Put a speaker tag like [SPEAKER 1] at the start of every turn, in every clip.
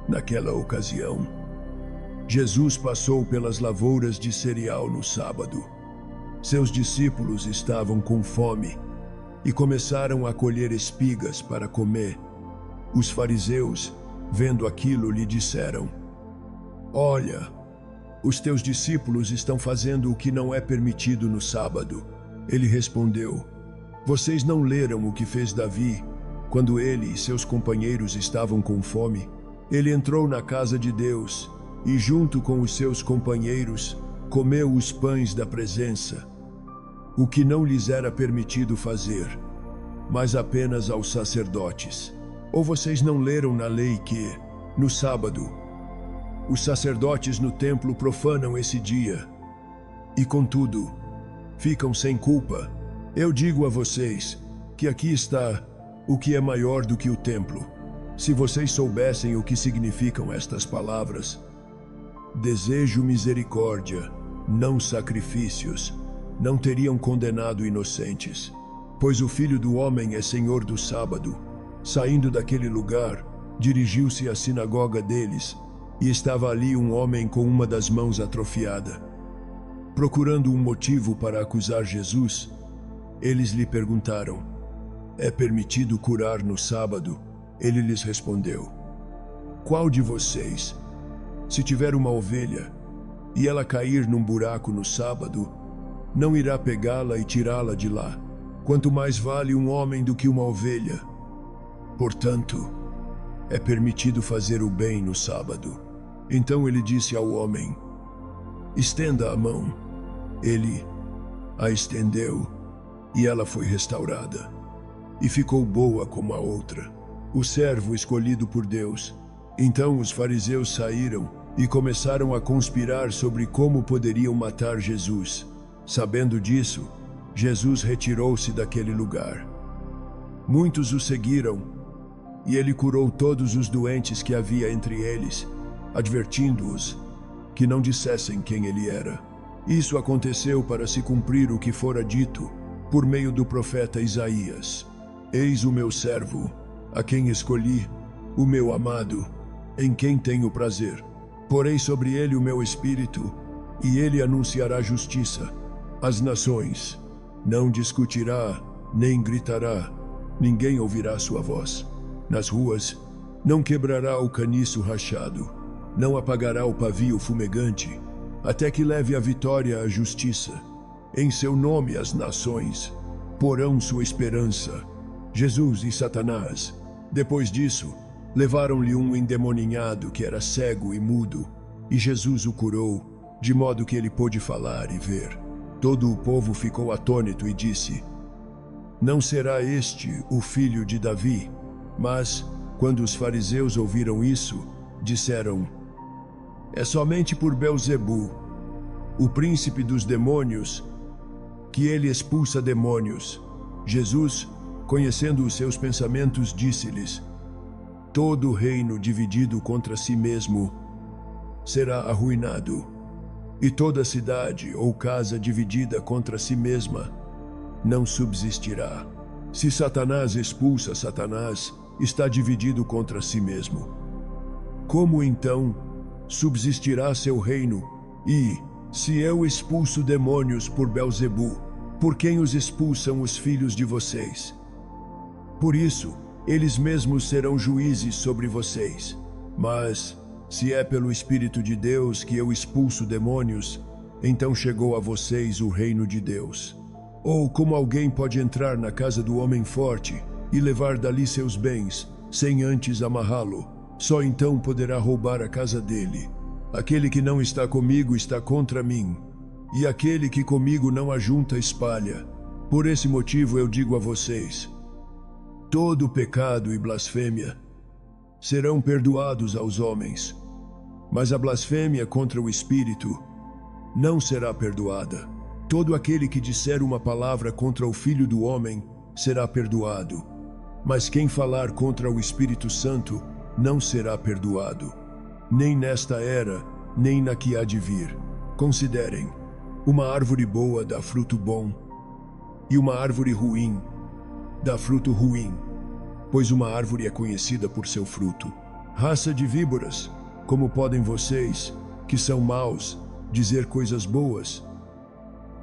[SPEAKER 1] Naquela ocasião, Jesus passou pelas lavouras de cereal no sábado. Seus discípulos estavam com fome e começaram a colher espigas para comer. Os fariseus, vendo aquilo, lhe disseram: "Olha, os teus discípulos estão fazendo o que não é permitido no sábado." Ele respondeu: "Vocês não leram o que fez Davi quando ele e seus companheiros estavam com fome? Ele entrou na casa de Deus e, junto com os seus companheiros, comeu os pães da presença, o que não lhes era permitido fazer, mas apenas aos sacerdotes. Ou vocês não leram na lei que, no sábado, os sacerdotes no templo profanam esse dia e, contudo, ficam sem culpa? Eu digo a vocês que aqui está o que é maior do que o templo. Se vocês soubessem o que significam estas palavras: desejo misericórdia, não sacrifícios, não teriam condenado inocentes. Pois o Filho do Homem é Senhor do sábado." Saindo daquele lugar, dirigiu-se à sinagoga deles, e estava ali um homem com uma das mãos atrofiada. Procurando um motivo para acusar Jesus, eles lhe perguntaram: "É permitido curar no sábado?" Ele lhes respondeu: "Qual de vocês, se tiver uma ovelha e ela cair num buraco no sábado, não irá pegá-la e tirá-la de lá? Quanto mais vale um homem do que uma ovelha? Portanto, é permitido fazer o bem no sábado." Então ele disse ao homem: "Estenda a mão." Ele a estendeu e ela foi restaurada e ficou boa como a outra. O servo escolhido por Deus. Então os fariseus saíram e começaram a conspirar sobre como poderiam matar Jesus. Sabendo disso, Jesus retirou-se daquele lugar. Muitos o seguiram, e ele curou todos os doentes que havia entre eles, advertindo-os que não dissessem quem ele era. Isso aconteceu para se cumprir o que fora dito por meio do profeta Isaías: "Eis o meu servo, a quem escolhi, o meu amado, em quem tenho prazer. Porei sobre ele o meu espírito, e ele anunciará justiça às nações. Não discutirá, nem gritará, ninguém ouvirá sua voz. Nas ruas, não quebrará o caniço rachado, não apagará o pavio fumegante, até que leve a vitória à justiça. Em seu nome as nações porão sua esperança." Jesus e Satanás. Depois disso, levaram-lhe um endemoninhado que era cego e mudo, e Jesus o curou, de modo que ele pôde falar e ver. Todo o povo ficou atônito e disse: "Não será este o filho de Davi?" Mas, quando os fariseus ouviram isso, disseram: "É somente por Belzebu, o príncipe dos demônios, que ele expulsa demônios." Jesus, conhecendo os seus pensamentos, disse-lhes: "Todo reino dividido contra si mesmo será arruinado, e toda cidade ou casa dividida contra si mesma não subsistirá. Se Satanás expulsa Satanás, está dividido contra si mesmo. Como então subsistirá seu reino? E, se eu expulso demônios por Belzebu, por quem os expulsam os filhos de vocês? Por isso, eles mesmos serão juízes sobre vocês. Mas, se é pelo Espírito de Deus que eu expulso demônios, então chegou a vocês o reino de Deus. Ou como alguém pode entrar na casa do homem forte e levar dali seus bens, sem antes amarrá-lo? Só então poderá roubar a casa dele. Aquele que não está comigo está contra mim, e aquele que comigo não ajunta espalha. Por esse motivo eu digo a vocês: todo pecado e blasfêmia serão perdoados aos homens, mas a blasfêmia contra o Espírito não será perdoada. Todo aquele que disser uma palavra contra o Filho do Homem será perdoado, mas quem falar contra o Espírito Santo não será perdoado, nem nesta era, nem na que há de vir. Considerem: uma árvore boa dá fruto bom, e uma árvore ruim dá fruto ruim, pois uma árvore é conhecida por seu fruto. Raça de víboras, como podem vocês, que são maus, dizer coisas boas?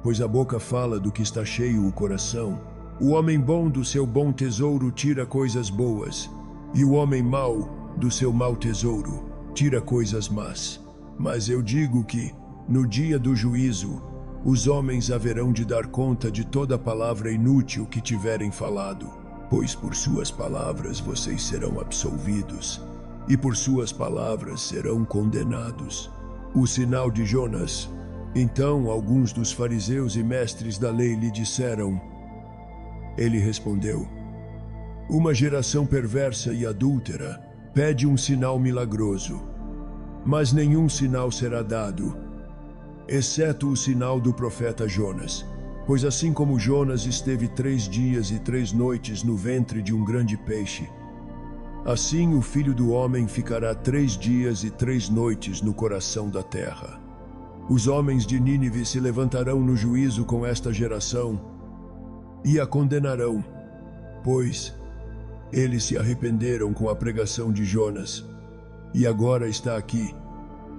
[SPEAKER 1] Pois a boca fala do que está cheio o coração. O homem bom do seu bom tesouro tira coisas boas, e o homem mau do seu mau tesouro tira coisas más. Mas eu digo que, no dia do juízo, os homens haverão de dar conta de toda palavra inútil que tiverem falado, pois por suas palavras vocês serão absolvidos, e por suas palavras serão condenados. O sinal de Jonas. Então alguns dos fariseus e mestres da lei lhe disseram. Ele respondeu: uma geração perversa e adúltera pede um sinal milagroso, mas nenhum sinal será dado, exceto o sinal do profeta Jonas. Pois assim como Jonas esteve 3 dias e 3 noites no ventre de um grande peixe, assim o Filho do Homem ficará 3 dias e 3 noites no coração da terra. Os homens de Nínive se levantarão no juízo com esta geração e a condenarão, pois eles se arrependeram com a pregação de Jonas. E agora está aqui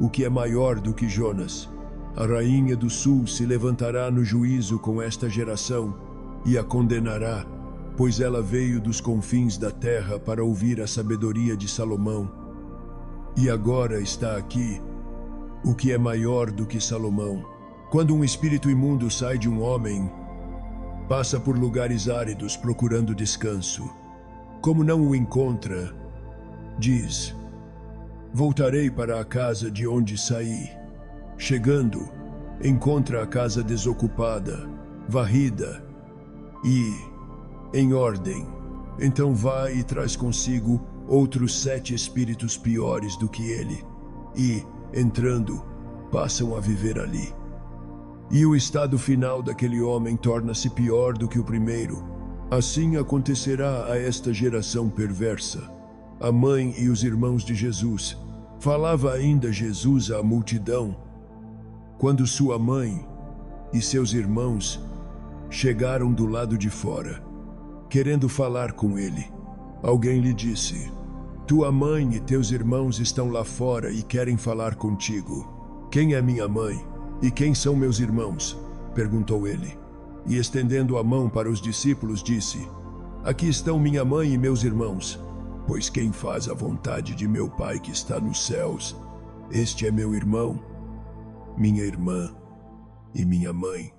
[SPEAKER 1] o que é maior do que Jonas. A rainha do sul se levantará no juízo com esta geração e a condenará, pois ela veio dos confins da terra para ouvir a sabedoria de Salomão. E agora está aqui o que é maior do que Salomão. Quando um espírito imundo sai de um homem, passa por lugares áridos procurando descanso. Como não o encontra, diz: voltarei para a casa de onde saí. Chegando, encontra a casa desocupada, varrida e em ordem. Então vai e traz consigo outros 7 espíritos piores do que ele, e, entrando, passam a viver ali. E o estado final daquele homem torna-se pior do que o primeiro. Assim acontecerá a esta geração perversa. A mãe e os irmãos de Jesus. Falava ainda Jesus à multidão, quando sua mãe e seus irmãos chegaram do lado de fora, querendo falar com ele. Alguém lhe disse: tua mãe e teus irmãos estão lá fora e querem falar contigo. Quem é minha mãe? E quem são meus irmãos? Perguntou ele. E estendendo a mão para os discípulos, disse: aqui estão minha mãe e meus irmãos. Pois quem faz a vontade de meu Pai que está nos céus, este é meu irmão, minha irmã e minha mãe.